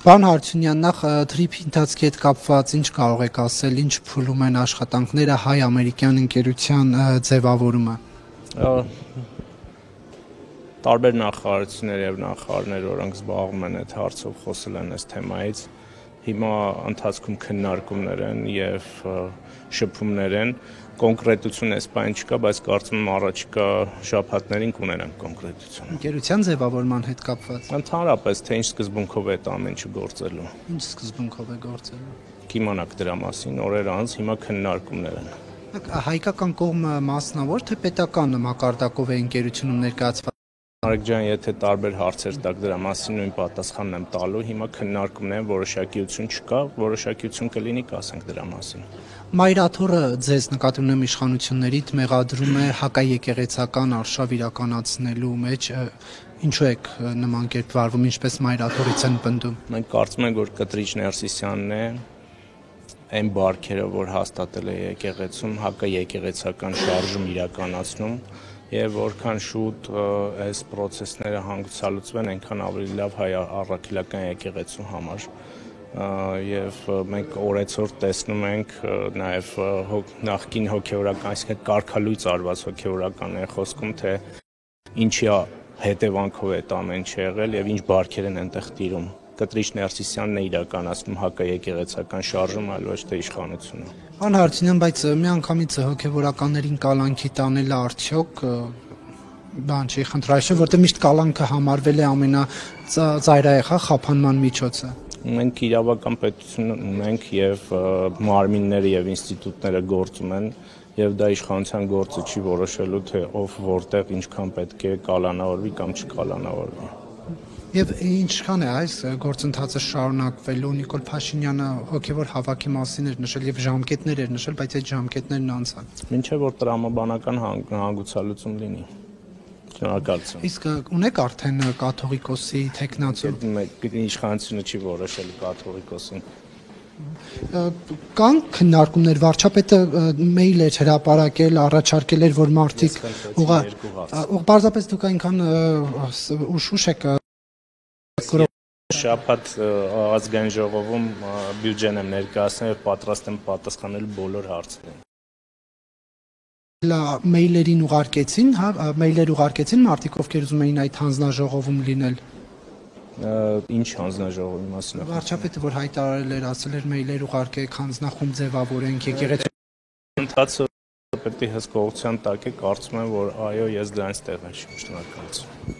Պարոն Հարությունյան, նախ թրիփի ընթացքի հետ կապված ինչ կարող եք ասել, ինչ փուլում են աշխատանքները հայ-ամերիկյան ընկերության ձևավորումը։ Տարբեր նախարարություններ եւ նախարարներ, որոնք զբաղվում են այդ հարցով, խոսել են այս թեմայից։ Հիմա ընթացքում քննարկումներ են եւ շփումներ են, կոնկրետություն այս բան չկա, բայց կարծում եմ առաջիկա շաբաթներին կունենանք կոնկրետություն։ Ընկերության ձևավորման հետ կապված։ Ընդհանրապես թե ինչ սկզբունքով է այդ ամենը գործելու։ Ինչ սկզբունքով է գործելու։ Կիմանաք դրա մասին օրեր անց, հիմա քննարկումներ են։ Հայկական կողմը մասնավոր թե պետական մակարդակով է ընկերությունում ներկայացված։ Արեգ ջան, եթե տարբեր հարցեր տակ դրա մասին նույն պատասխանն եմ տալու, հիմա քննարկումներ են, որոշակիություն չկա, որոշակիություն կլինի, կասենք դրա մասին։ Մայրաթորը ձեզ նկատի ունեմ իշխանություններից մեղադրում է հակաեկեղեցական արշավ իրականացնելու մեջ, ինչու եք նման կերպ վարվում, ինչպես Մայրաթորից են պնդում։ Մենք կարծում ենք, որ Կտրիչ Ներսիսյանն է այն բարքերը, որ հաստատել է եկեղեցում, հակաեկեղեցական շարժում իրականացնում եւ որքան շուտ այս process-ները հանգուցալուծվեն, այնքան ավելի լավ հայ առաքելական եկեղեցու համար եւ մենք օրեցօր տեսնում ենք նաեւ նախկին հոգեորական, այսինքն կարգալույծ արված հոգեորական է խոսքում, թե ինչի հետևանքով է դա ամեն ինչ եղել եւ ինչ բարքեր են այնտեղ տիրում։ Կտրիչ Ներսիսյանն է իրականացնում հակաեկեղեցական շարժում, այլ ոչ թե իշխանությունը։ Պարոն Հարությունյան, բայց միանգամից հոգեվորականներին կալանքի տանելը արդյոք բան չի, խնդրաշ է, որտեղ միշտ կալանքը համարվել է ամենածայրահեղ խափանման միջոցը։ Մենք իրավական պետություն ունենք եւ մարմինները եւ ինստիտուտները գործում են եւ դա իշխանության գործը չի որոշելու, թե ով որտեղ ինչքան պետք է կալանավորվի կամ չկալանավորվի։ Եվ ինչքան է այս գործընթացը շարունակվելու, Նիկոլ Փաշինյանը հոգևոր հավաքի մասին էր նշել եւ ժամկետներ էր նշել, բայց այդ ժամկետներն անցան։ Մինչեւ որ տրամաբանական հանգուցալուծում լինի։ Շնորհակալություն։ Իսկ ունեք արդեն կաթողիկոսի թեկնածու։ Իշխանությունը չի որոշել կաթողիկոսին։ Կան քննարկումներ, վարչապետը մեյլ էր հրապարակել, առաջարկել էր, որ մարդիկ պարզապես դուք այնքան ուշ եք Շաբաթ ազգային ժողովում բյուջեն եմ ներկայացնել եւ պատրաստ եմ պատասխանել բոլոր հարցերին։ Մեյլերին ուղարկեցին, հա, մեյլեր ուղարկեցին մարդիկ, ովքեր ուզում էին այդ հանձնաժողովում լինել։ Ինչ հանձնաժողովի մասին։ Վարչապետը որ հայտարարել էր, ասել էր մեյլեր ուղարկեք, հանձնախումբ ձևավորենք, եկեղեցու ընթացը պետք է հսկողության տակ է, կարծում եմ, որ այո, ես դրանից տեղ եմ, շնորհակալություն։